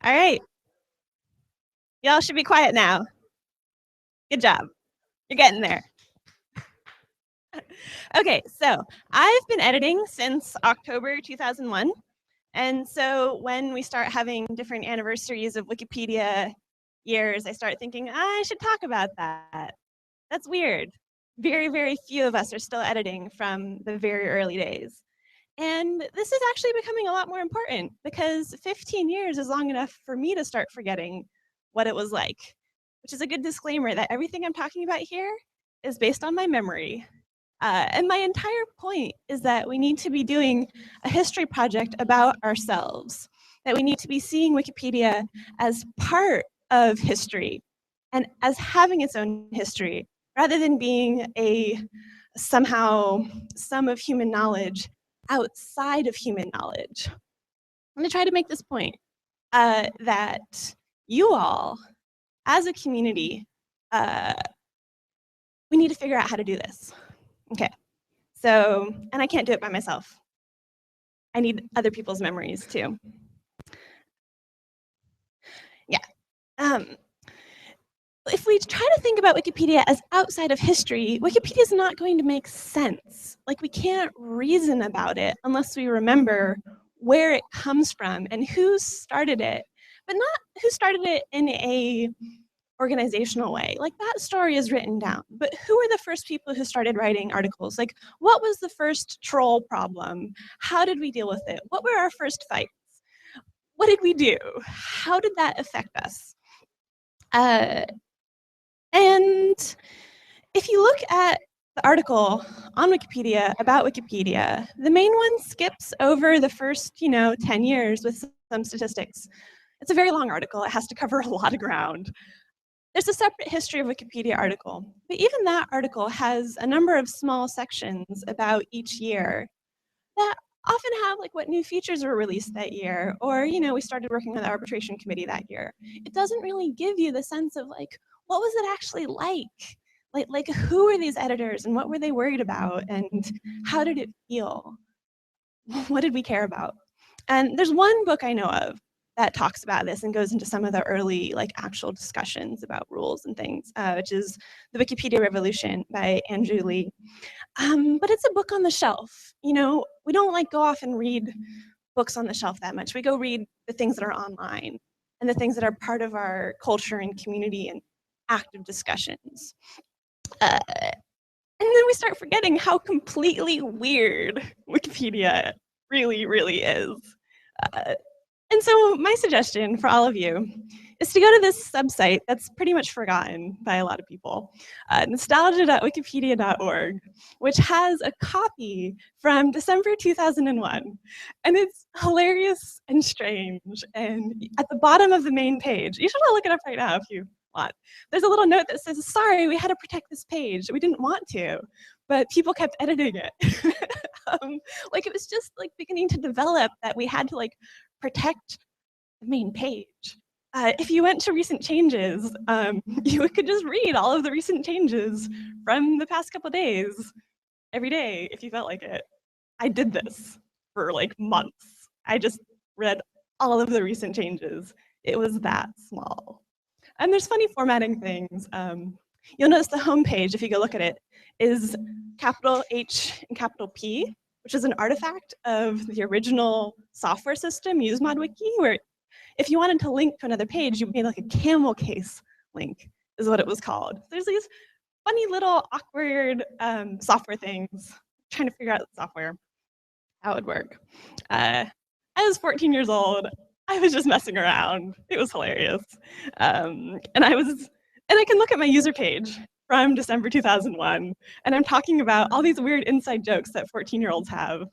All right, y'all should be quiet now. Good job. You're getting there. Okay, so I've been editing since October 2001. And so when we start having different anniversaries of Wikipedia years, I start thinking, I should talk about that. That's weird. Very, very few of us are still editing from the very early days. And this is actually becoming a lot more important because 15 years is long enough for me to start forgetting what it was like, which is a good disclaimer that everything I'm talking about here is based on my memory. And my entire point is that we need to be doing a history project about ourselves, that we need to be seeing Wikipedia as part of history and as having its own history, rather than being a somehow sum of human knowledge outside of human knowledge. I'm going to try to make this point that you all, as a community, we need to figure out how to do this. Okay, so, and I can't do it by myself. I need other people's memories too. Yeah. If we try to think about Wikipedia as outside of history, Wikipedia is not going to make sense. Like, we can't reason about it unless we remember where it comes from and who started it, but not who started it in a organizational way. Like, that story is written down, but who were the first people who started writing articles? Like, what was the first troll problem? How did we deal with it? What were our first fights? What did we do? How did that affect us? And if you look at the article on Wikipedia about Wikipedia, the main one skips over the first, 10 years with some statistics. It's a very long article. It has to cover a lot of ground. There's a separate history of Wikipedia article, but even that article has a number of small sections about each year that often have like what new features were released that year, or we started working on the arbitration committee that year. It doesn't really give you the sense of like, what was it actually like who were these editors and what were they worried about and how did it feel? What did we care about? And there's one book I know of that talks about this and goes into some of the early like actual discussions about rules and things, which is The Wikipedia Revolution by Andrew Lee. But it's a book on the shelf. We don't like go off and read books on the shelf that much. We go read the things that are online and the things that are part of our culture and community and active discussions. And then we start forgetting how completely weird Wikipedia really, really is. And so my suggestion for all of you is to go to this subsite that's pretty much forgotten by a lot of people, nostalgia.wikipedia.org, which has a copy from December 2001. And it's hilarious and strange. And at the bottom of the main page, you should all look it up right now if you want. There's a little note that says, sorry, we had to protect this page. We didn't want to, but people kept editing it. Like, it was just like beginning to develop that we had to like protect the main page. If you went to recent changes, you could just read all of the recent changes from the past couple of days every day if you felt like it. I did this for like months. I just read all of the recent changes. It was that small. And there's funny formatting things. You'll notice the homepage, if you go look at it, is capital H and capital P, which is an artifact of the original software system, UseModWiki, where if you wanted to link to another page, you made like a camel case link, is what it was called. There's these funny little awkward software things, trying to figure out the software, how it would work. I was 14 years old. I was just messing around. It was hilarious. And I can look at my user page from December 2001, and I'm talking about all these weird inside jokes that 14-year-olds have.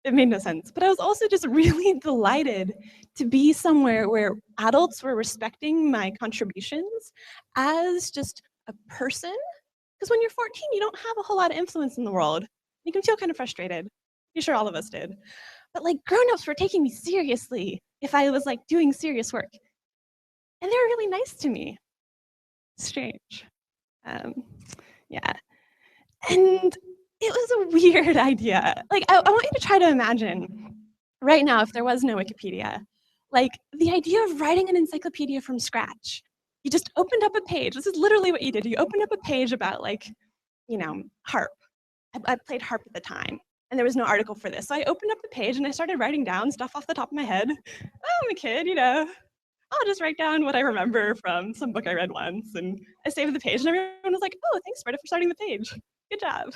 It made no sense. But I was also just really delighted to be somewhere where adults were respecting my contributions as just a person. Because when you're 14, you don't have a whole lot of influence in the world. You can feel kind of frustrated. I'm sure all of us did. But like, grown-ups were taking me seriously if I was like doing serious work. And they were really nice to me. Strange. Yeah. And it was a weird idea. Like, I want you to try to imagine right now, if there was no Wikipedia, Like the idea of writing an encyclopedia from scratch. You just opened up a page. This is literally what you did. You opened up a page about like, you know, harp. I played harp at the time, and there was no article for this. So I opened up the page and I started writing down stuff off the top of my head. Oh, I'm a kid, you know. I'll just write down what I remember from some book I read once, and I saved the page, and everyone was like, "Oh, thanks, Britta, for starting the page. Good job."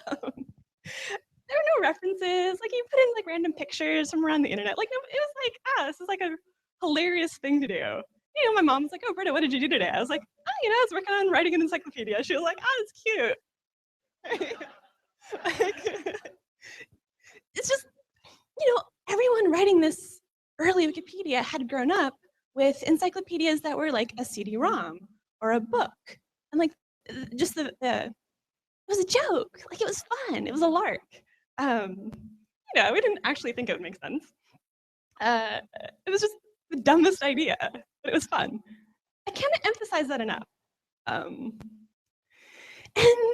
um, there were no references. Like you put in like random pictures from around the internet. Like no, it was like, this is like a hilarious thing to do. You know, my mom was like, "Oh, Britta, what did you do today?" I was like, "Oh, you know, I was working on writing an encyclopedia." She was like, "Oh, it's cute." Like, it's just, you know, everyone writing this early Wikipedia had grown up with encyclopedias that were like a CD-ROM or a book, and like just it was a joke. Like it was fun. It was a lark. You know, we didn't actually think it would make sense. It was just the dumbest idea, but it was fun. I can't emphasize that enough. And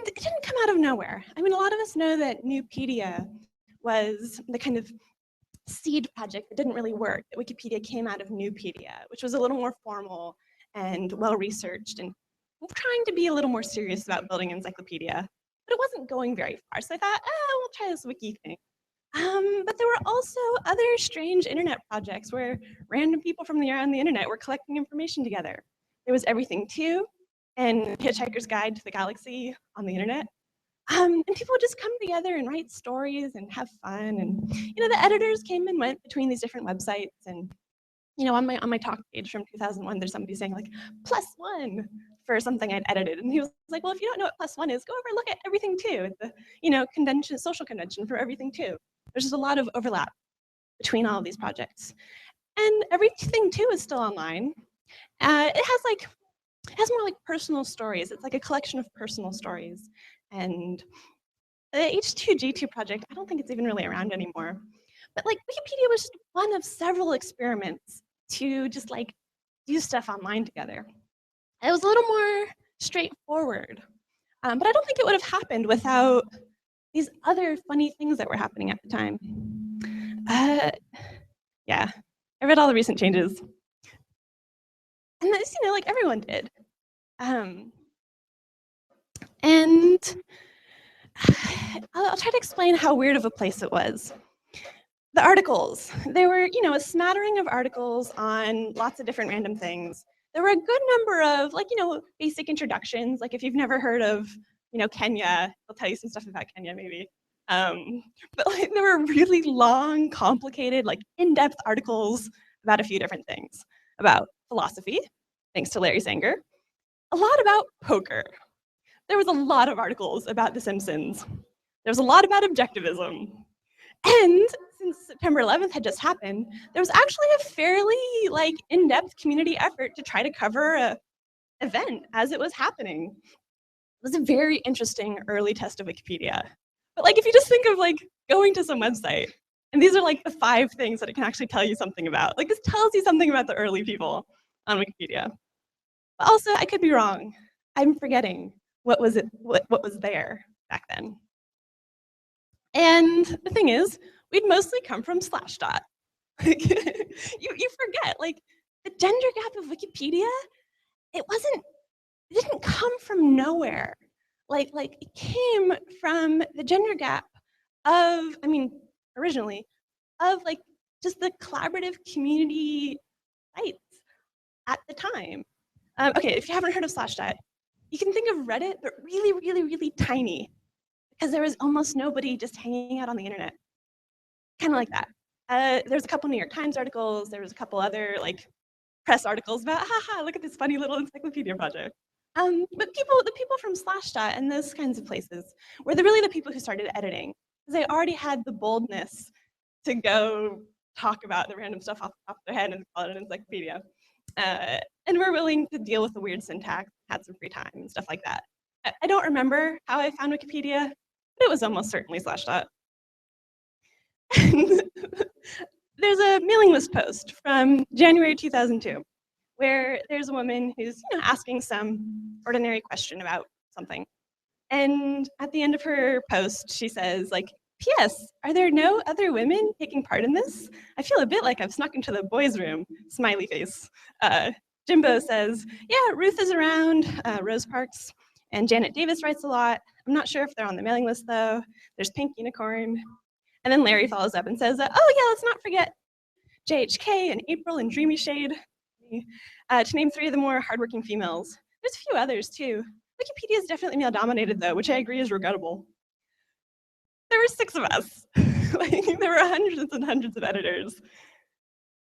it didn't come out of nowhere. I mean, a lot of us know that Newpedia was the kind of seed project that didn't really work. That Wikipedia came out of Newpedia, which was a little more formal and well-researched and trying to be a little more serious about building an encyclopedia. But it wasn't going very far, so I thought, we'll try this wiki thing. But there were also other strange internet projects where random people from around the internet were collecting information together. There was Everything Too, and Hitchhiker's Guide to the Galaxy on the internet. And people would just come together and write stories and have fun. And you know, the editors came and went between these different websites. And you know, on my talk page from 2001, there's somebody saying like +1 for something I'd edited, and he was like, "Well, if you don't know what +1 is, go over and look at Everything Too, the convention, social convention for Everything Too." There's just a lot of overlap between all of these projects, and Everything Too is still online. It has more like personal stories. It's like a collection of personal stories. And the H2G2 project, I don't think it's even really around anymore. But like Wikipedia was just one of several experiments to just like do stuff online together. It was a little more straightforward. But I don't think it would have happened without these other funny things that were happening at the time. Yeah, I read all the recent changes. And this, you know, like everyone did. And I'll try to explain how weird of a place it was. The articles, there were, you know, a smattering of articles on lots of different random things. There were a good number of, like, you know, basic introductions. Like if you've never heard of, you know, Kenya, I'll tell you some stuff about Kenya maybe. But like, there were really long, complicated, like in-depth articles about a few different things. About philosophy, thanks to Larry Sanger. A lot about poker. There was a lot of articles about The Simpsons. There was a lot about objectivism. And since September 11th had just happened, there was actually a fairly like in-depth community effort to try to cover an event as it was happening. It was a very interesting early test of Wikipedia. But like if you just think of like going to some website, and these are like the 5 things that it can actually tell you something about. Like this tells you something about the early people on Wikipedia. But also I could be wrong. I'm forgetting what was there back then. And the thing is, we'd mostly come from Slashdot. you forget, like the gender gap of Wikipedia, it didn't come from nowhere. Like it came from the gender gap of, I mean, originally, of like just the collaborative community sites at the time. Okay, if you haven't heard of Slashdot, you can think of Reddit, but really, really, really tiny, because there was almost nobody just hanging out on the internet. Kind of like that. There's a couple New York Times articles. There was a couple other like press articles about, haha, look at this funny little encyclopedia project. But the people from Slashdot and those kinds of places were really the people who started editing, because they already had the boldness to go talk about the random stuff off the top of their head and call it an encyclopedia. And were willing to deal with the weird syntax, had some free time and stuff like that. I don't remember how I found Wikipedia, but it was almost certainly Slashdot. There's a mailing list post from January 2002 where there's a woman who's asking some ordinary question about something. And at the end of her post, she says, like, P.S. Are there no other women taking part in this? I feel a bit like I've snuck into the boys' room. Smiley face. Jimbo says, yeah, Ruth is around, Rose Parks, and Janet Davis writes a lot. I'm not sure if they're on the mailing list, though. There's Pink Unicorn. And then Larry follows up and says, oh, yeah, let's not forget JHK and April and Dreamy Shade, to name 3 of the more hardworking females. There's a few others, too. Wikipedia is definitely male-dominated, though, which I agree is regrettable. There were 6 of us. Like, there were hundreds and hundreds of editors.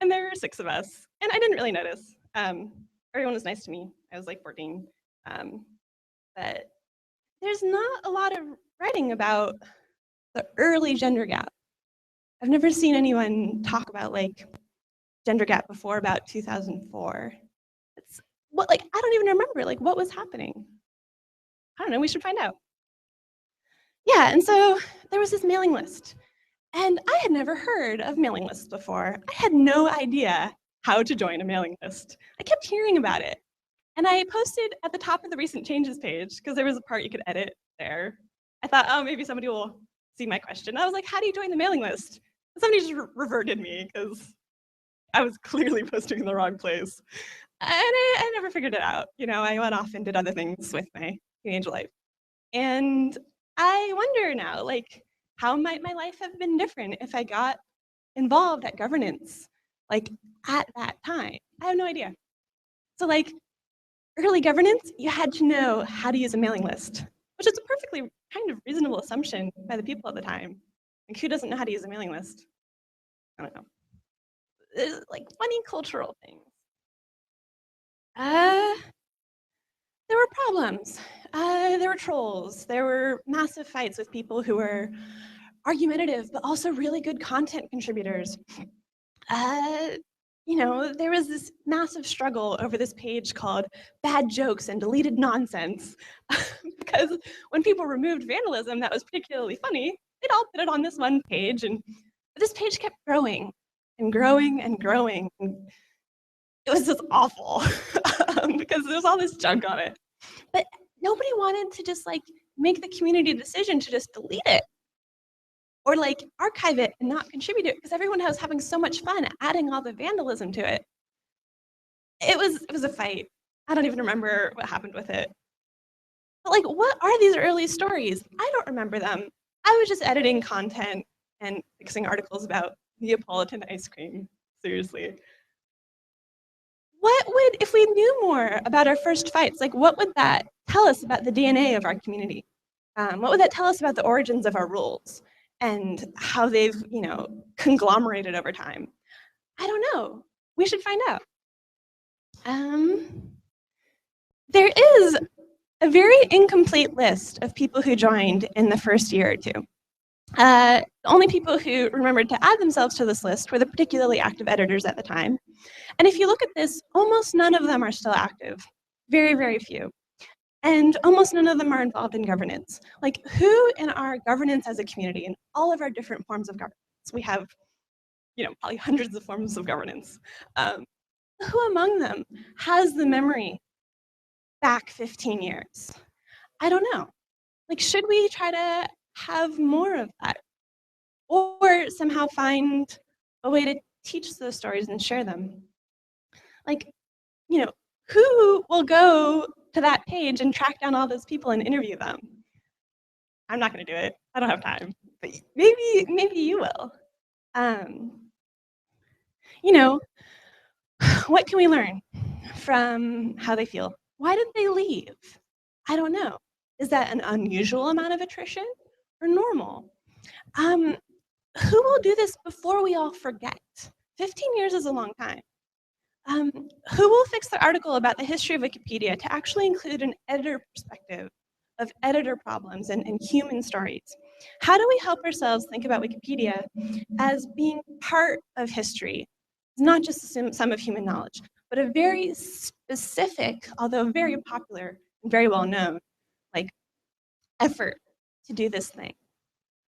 And there were 6 of us. And I didn't really notice. Everyone was nice to me. I was like 14. But there's not a lot of writing about the early gender gap. I've never seen anyone talk about like gender gap before about 2004. It's what, like, I don't even remember like what was happening. I don't know, we should find out. Yeah, and so there was this mailing list. And I had never heard of mailing lists before. I had no idea how to join a mailing list. I kept hearing about it. And I posted at the top of the recent changes page, because there was a part you could edit there. I thought, oh, maybe somebody will see my question. I was like, how do you join the mailing list? And somebody just reverted me, because I was clearly posting in the wrong place. And I never figured it out. You know, I went off and did other things with my teenage life. And I wonder now, like, how might my life have been different if I got involved at governance, like, at that time? I have no idea. So, like, early governance, you had to know how to use a mailing list, which is a perfectly kind of reasonable assumption by the people at the time. Like, who doesn't know how to use a mailing list? I don't know. There's, like, funny cultural things. There were problems. There were trolls. There were massive fights with people who were argumentative, but also really good content contributors. You know, there was this massive struggle over this page called Bad Jokes and Deleted Nonsense, because when people removed vandalism that was particularly funny, they'd all put it on this one page, and this page kept growing and growing and growing. And it was just awful because there was all this junk on it. But nobody wanted to just like make the community decision to just delete it or like archive it and not contribute it, because everyone was having so much fun adding all the vandalism to it. It was a fight. I don't even remember what happened with it. But like, what are these early stories? I don't remember them. I was just editing content and fixing articles about Neapolitan ice cream. Seriously. What would, if we knew more about our first fights, like what would that tell us about the DNA of our community? What would that tell us about the origins of our rules and how they've, you know, conglomerated over time? I don't know. We should find out. There is a very incomplete list of people who joined in the first year or two. The only people who remembered to add themselves to this list were the particularly active editors at the time. And if you look at this, almost none of them are still active. Very, very few. And almost none of them are involved in governance. Like, who in our governance as a community, in all of our different forms of governance, we have, you know, probably hundreds of forms of governance. Who among them has the memory back 15 years? I don't know. Like, should we try to have more of that? Or somehow find a way to teach those stories and share them? Like, you know, who will go to that page and track down all those people and interview them? I'm not going to do it. I don't have time. But maybe you will. You know, what can we learn from how they feel? Why did they leave? I don't know. Is that an unusual amount of attrition or normal? Who will do this before we all forget? 15 years is a long time. Who will fix the article about the history of Wikipedia to actually include an editor perspective of editor problems and human stories? How do we help ourselves think about Wikipedia as being part of history? It's not just a sum of human knowledge, but a very specific, although very popular and very well known, like, effort to do this thing.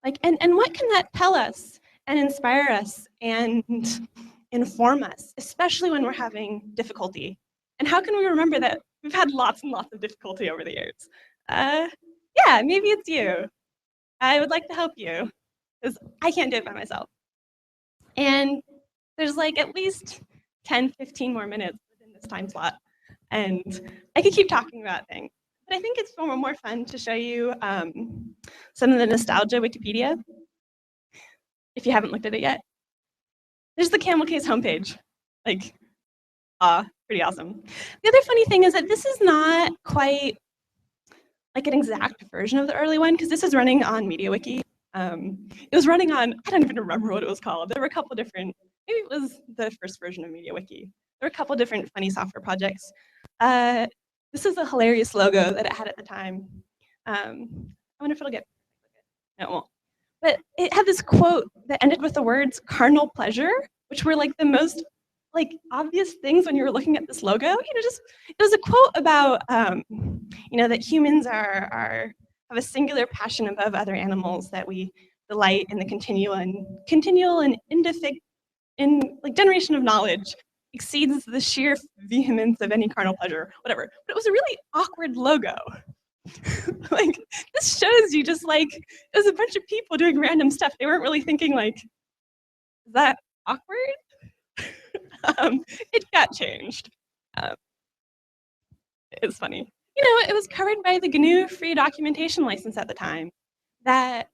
Like, and what can that tell us and inspire us and inform us, especially when we're having difficulty? And how can we remember that we've had lots and lots of difficulty over the years? Yeah, maybe it's you. I would like to help you. because I can't do it by myself. And there's like at least 10, 15 more minutes within this time slot. And I could keep talking about things. But I think it's more fun to show you some of the nostalgia Wikipedia, if you haven't looked at it yet. There's the Camel Case homepage. Like, pretty awesome. The other funny thing is that this is not quite like an exact version of the early one, because this is running on MediaWiki. It was running on, I don't even remember what it was called. There were a couple different, maybe it was the first version of MediaWiki. There were a couple different funny software projects. This is a hilarious logo that it had at the time. I wonder if it'll get, no, it won't. But it had this quote that ended with the words carnal pleasure, which were like the most like obvious things when you were looking at this logo. Just it was a quote about that humans have a singular passion above other animals, that we delight in the continual and generation of knowledge exceeds the sheer vehemence of any carnal pleasure, whatever. But it was a really awkward logo. Like, this shows you just like, it was a bunch of people doing random stuff. They weren't really thinking like, is that awkward? It got changed. It's funny. It was covered by the GNU Free Documentation License at the time. That,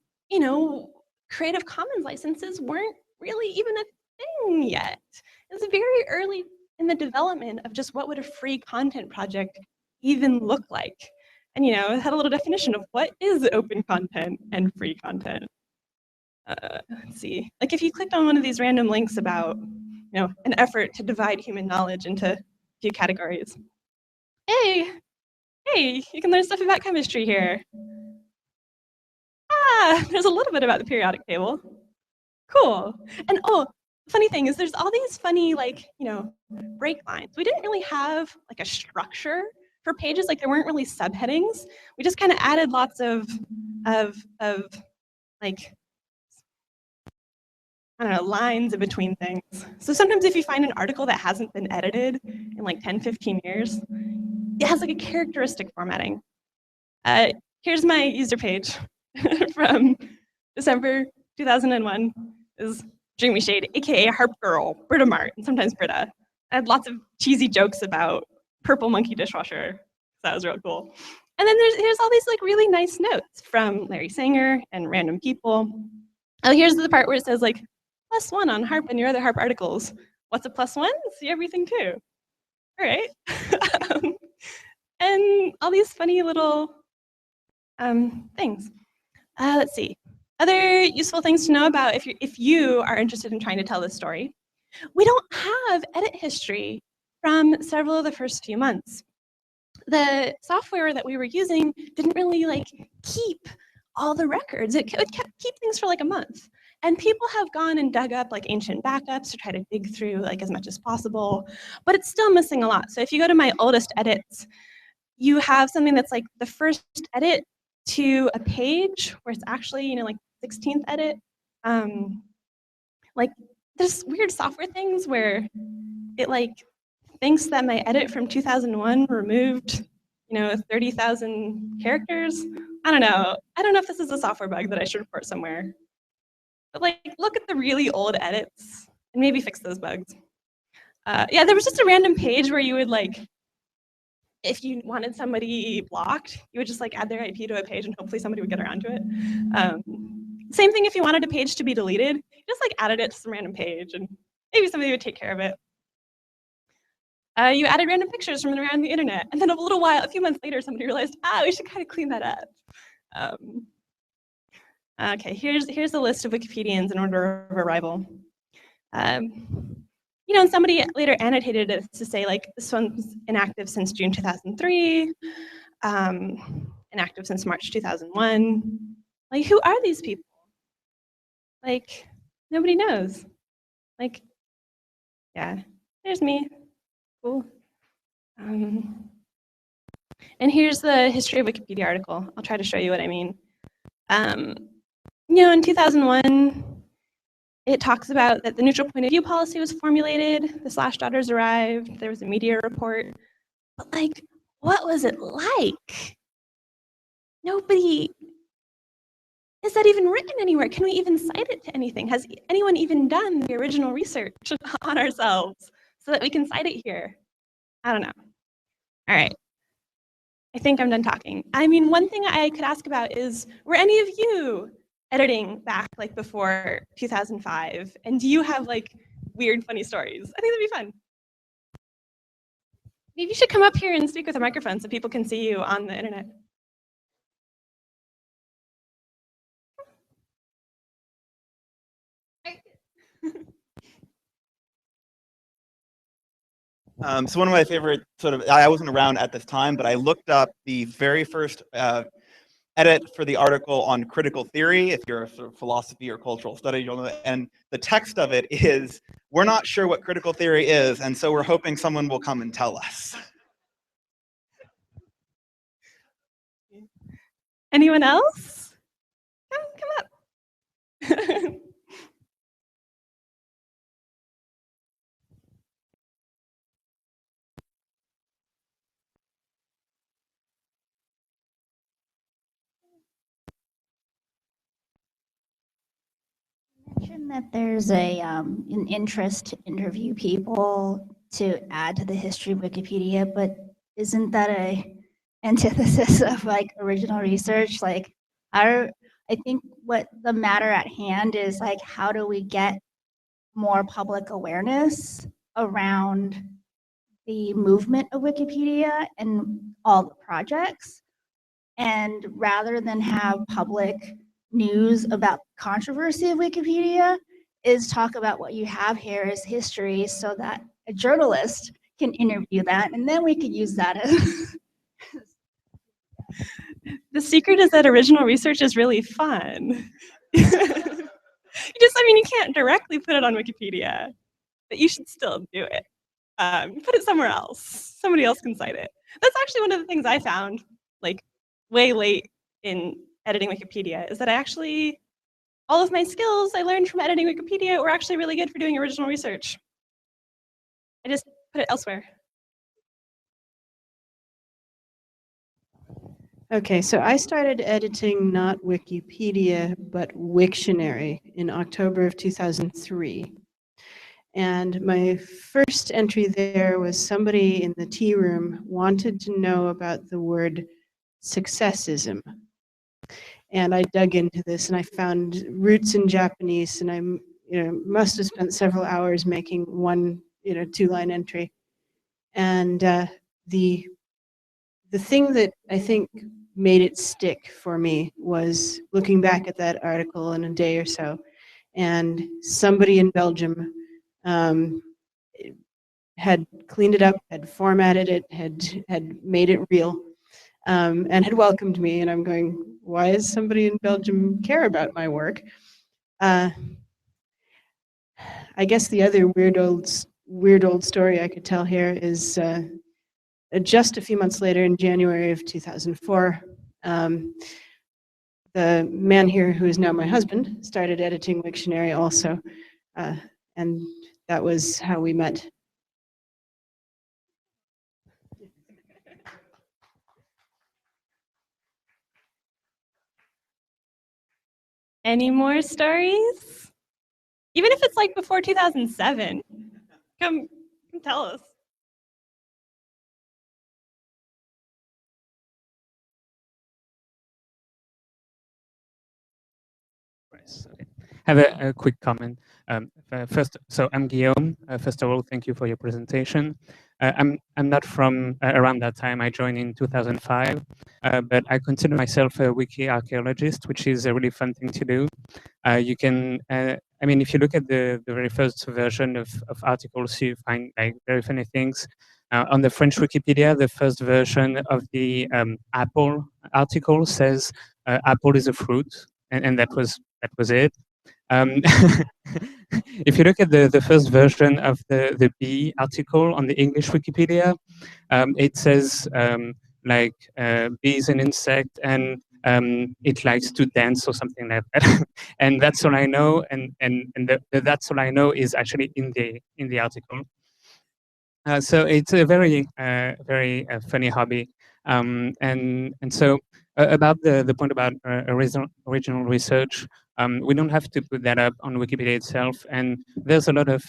Creative Commons licenses weren't really even a thing yet. It was very early in the development of just what would a free content project even look like. And, it had a little definition of what is open content and free content. Let's see. Like, if you clicked on one of these random links about, an effort to divide human knowledge into a few categories. Hey, you can learn stuff about chemistry here. There's a little bit about the periodic table. Cool. And funny thing is there's all these funny, break lines. We didn't really have like a structure for pages. Like, there weren't really subheadings. We just kind of added lots of like, I don't know, lines in between things. So sometimes if you find an article that hasn't been edited in like 10, 15 years, it has like a characteristic formatting. Here's my user page from December 2001. This is Dreamy Shade, aka Harp Girl, Britta Mart, and sometimes Britta. I had lots of cheesy jokes about Purple Monkey Dishwasher. So that was real cool. And then here's all these like really nice notes from Larry Sanger and random people. Oh, here's the part where it says like, +1 on Harp and your other Harp articles. What's a +1? See everything too. All right. And all these funny little things. Let's see. Other useful things to know about if you are interested in trying to tell this story. We don't have edit history from several of the first few months. The software that we were using didn't really keep all the records. It would keep things for like a month. And people have gone and dug up like ancient backups to try to dig through like as much as possible, but it's still missing a lot. So if you go to my oldest edits, you have something that's like the first edit to a page where it's actually, like 16th edit. Like there's weird software things where it like thinks that my edit from 2001 removed, 30,000 characters. I don't know if this is a software bug that I should report somewhere. But look at the really old edits and maybe fix those bugs. Yeah, there was just a random page where you would if you wanted somebody blocked, you would just add their IP to a page and hopefully somebody would get around to it. Same thing if you wanted a page to be deleted, you just added it to some random page and maybe somebody would take care of it. You added random pictures from around the internet, and then a few months later, somebody realized, we should kind of clean that up. Okay, here's a list of Wikipedians in order of arrival. And somebody later annotated it to say this one's inactive since June 2003, inactive since March 2001. Who are these people? Nobody knows. Yeah, there's me. Cool. And here's the history of Wikipedia article. I'll try to show you what I mean. In 2001, it talks about that the neutral point of view policy was formulated, the slash daughters arrived, there was a media report. But what was it like? Nobody is is that even written anywhere? Can we even cite it to anything? Has anyone even done the original research on ourselves so that we can cite it here? I don't know. All right. I think I'm done talking. I mean, one thing I could ask about is, were any of you editing back like before 2005? And do you have like weird, funny stories? I think that'd be fun. Maybe you should come up here and speak with a microphone so people can see you on the internet. So one of my favorite I wasn't around at this time, but I looked up the very first edit for the article on critical theory. If you're a sort of philosophy or cultural studies, you'll know that. And the text of it is, we're not sure what critical theory is, and so we're hoping someone will come and tell us. Anyone else? Come up. Mentioned that there's an interest to interview people to add to the history of Wikipedia, but isn't that a antithesis of like original research? Like, I think what the matter at hand is like, how do we get more public awareness around the movement of Wikipedia and all the projects? And rather than have public news about controversy of Wikipedia, is talk about what you have here as history so that a journalist can interview that, and then we could use that as The secret is that original research is really fun. I mean, you can't directly put it on Wikipedia, but you should still do it. Put it somewhere else. Somebody else can cite it. That's actually one of the things I found, like, way late in editing Wikipedia, is that all of my skills I learned from editing Wikipedia were actually really good for doing original research. I just put it elsewhere. Okay, so I started editing not Wikipedia, but Wiktionary in October of 2003. And my first entry there was somebody in the tea room wanted to know about the word successism. And I dug into this and I found roots in Japanese, and I must have spent several hours making one 2-line entry. And the thing that I think made it stick for me was looking back at that article in a day or so, and somebody in Belgium had cleaned it up, had formatted it, had made it real, and had welcomed me. And I'm going, why does somebody in Belgium care about my work? I guess the other weird old story I could tell here is just a few months later, in January of 2004, the man here, who is now my husband, started editing Wiktionary also, and that was how we met. Any more stories? Even if it's like before 2007, come tell us. Okay. Have a quick comment. First, so I'm Guillaume. First of all, thank you for your presentation. I'm not from around that time. I joined in 2005, but I consider myself a wiki archaeologist, which is a really fun thing to do. You can, I mean, if you look at the very first version of articles, you find like very funny things. On the French Wikipedia, the first version of the apple article says apple is a fruit, and that was it. If you look at the first version of the bee article on the English Wikipedia, it says like bee is an insect and it likes to dance or something like that. And that's all I know. And the that's all I know is actually in the article. So it's a very funny hobby. And so about the point about original research, we don't have to put that up on Wikipedia itself. And there's a lot of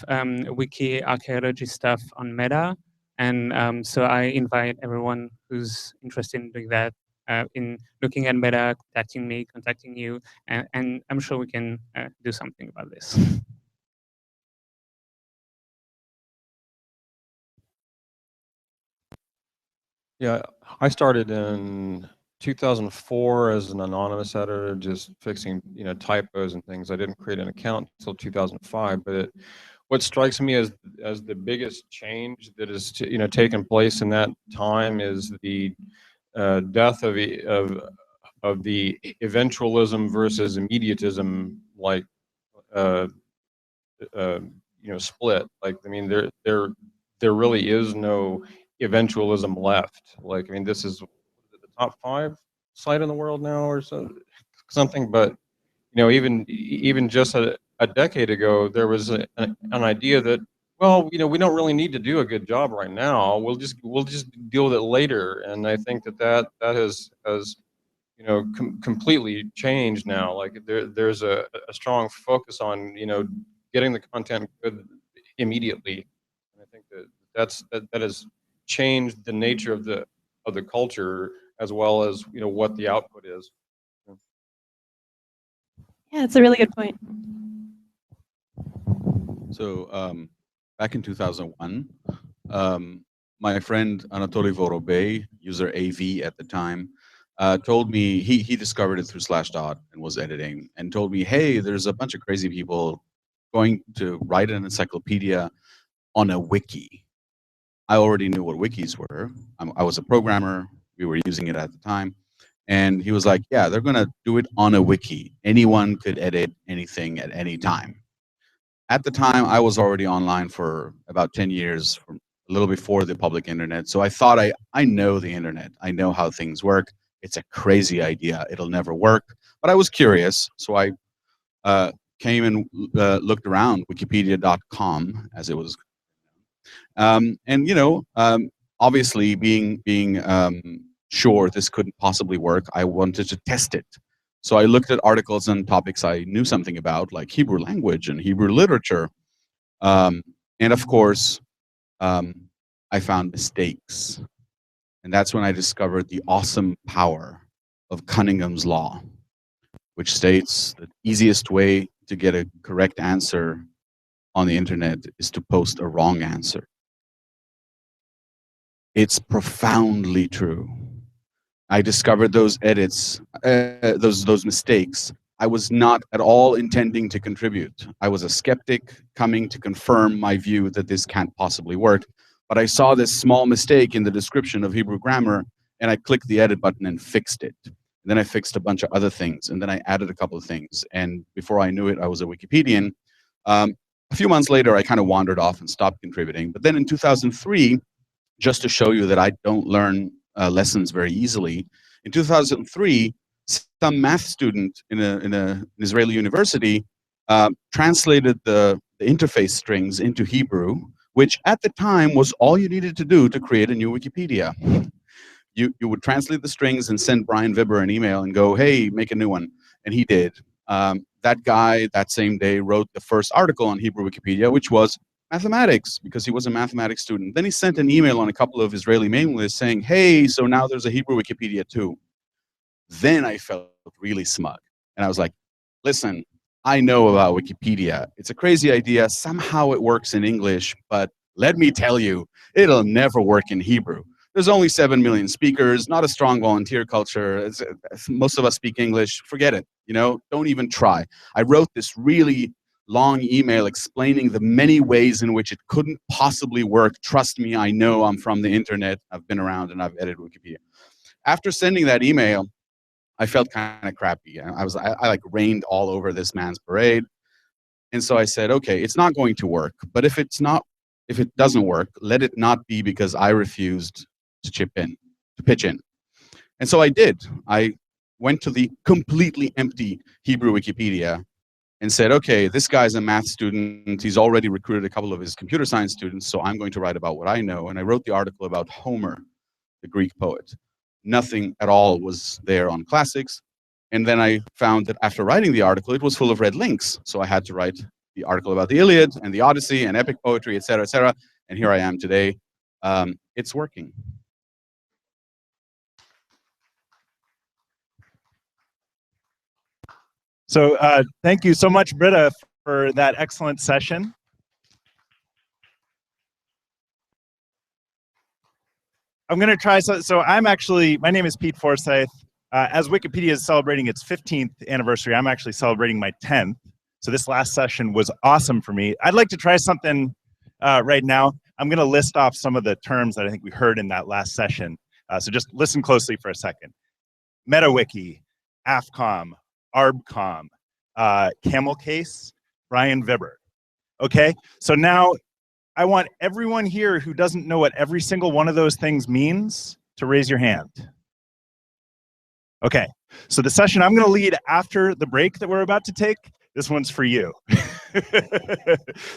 wiki archaeology stuff on Meta. And so I invite everyone who's interested in doing that, in looking at Meta, contacting me, contacting you, and I'm sure we can do something about this. Yeah, I started in 2004 as an anonymous editor, just fixing typos and things. I didn't create an account until 2005. But what strikes me as the biggest change that has taken place in that time is the death of the eventualism versus immediatism, like split. Like, I mean, there really is no eventualism left. Like, I mean, this is the top 5 site in the world now, or something. But even just a decade ago, there was an idea that, well, we don't really need to do a good job right now. We'll just deal with it later. And I think that has completely changed now. Like, there's a strong focus on getting the content good immediately. And I think that has changed the nature of the culture, as well as what the output is. Yeah, it's a really good point. So back in 2001, my friend Anatoly Vorobey, user AV at the time, told me he discovered it through Slashdot and was editing, and told me, hey, there's a bunch of crazy people going to write an encyclopedia on a wiki. I already knew what wikis were. I was a programmer. We were using it at the time. And he was like, yeah, they're going to do it on a wiki. Anyone could edit anything at any time. At the time, I was already online for about 10 years, a little before the public internet. So I thought, I know the internet. I know how things work. It's a crazy idea. It'll never work. But I was curious. So I came and looked around wikipedia.com, as it was. And, obviously being sure this couldn't possibly work, I wanted to test it. So I looked at articles on topics I knew something about, like Hebrew language and Hebrew literature. And of course, I found mistakes. And that's when I discovered the awesome power of Cunningham's law, which states the easiest way to get a correct answer on the internet is to post a wrong answer. It's profoundly true. I discovered those edits, those mistakes. I was not at all intending to contribute. I was a skeptic coming to confirm my view that this can't possibly work. But I saw this small mistake in the description of Hebrew grammar, and I clicked the edit button and fixed it. And then I fixed a bunch of other things, and then I added a couple of things. And before I knew it, I was a Wikipedian. A few months later, I kind of wandered off and stopped contributing. But then in 2003, just to show you that I don't learn lessons very easily, in 2003, some math student in an Israeli university translated the interface strings into Hebrew, which at the time was all you needed to do to create a new Wikipedia. You would translate the strings and send Brian Vibber an email and go, hey, make a new one. And he did. That guy, that same day, wrote the first article on Hebrew Wikipedia, which was mathematics, because he was a mathematics student. Then he sent an email on a couple of Israeli mailing lists saying, hey, so now there's a Hebrew Wikipedia too. Then I felt really smug. And I was like, listen, I know about Wikipedia. It's a crazy idea. Somehow it works in English, but let me tell you, it'll never work in Hebrew. There's only 7 million speakers, not a strong volunteer culture. Most of us speak English. Forget it, don't even try. I wrote this really long email explaining the many ways in which it couldn't possibly work. Trust me, I know, I'm from the internet. I've been around and I've edited Wikipedia. After sending that email, I felt kind of crappy. I like rained all over this man's parade. And so I said, okay, it's not going to work. But if it doesn't work, let it not be because I refused to pitch in. And so I did. I went to the completely empty Hebrew Wikipedia and said, okay, this guy's a math student. He's already recruited a couple of his computer science students, so I'm going to write about what I know. And I wrote the article about Homer, the Greek poet. Nothing at all was there on classics. And then I found that after writing the article, it was full of red links. So I had to write the article about the Iliad and the Odyssey and epic poetry, et cetera, et cetera. And here I am today. It's working. So thank you so much, Britta, for that excellent session. I'm going to try, so I'm actually, my name is Pete Forsyth. As Wikipedia is celebrating its 15th anniversary, I'm actually celebrating my 10th. So this last session was awesome for me. I'd like to try something right now. I'm going to list off some of the terms that I think we heard in that last session. So just listen closely for a second. MetaWiki, AFCOM, ARBCOM, Camel Case, Brian Vibber. Okay, so now I want everyone here who doesn't know what every single one of those things means to raise your hand. Okay, so the session I'm going to lead after the break that we're about to take, this one's for you.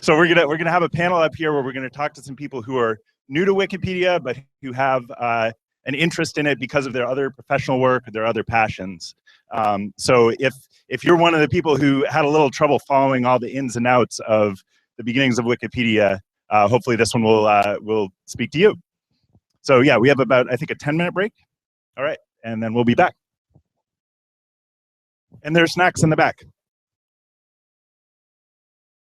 So we're gonna have a panel up here where we're going to talk to some people who are new to Wikipedia but who have an interest in it because of their other professional work or their other passions. So if you're one of the people who had a little trouble following all the ins and outs of the beginnings of Wikipedia, hopefully this one will speak to you. So yeah, we have about, I think, a 10-minute break. All right, and then we'll be back. And there's snacks in the back.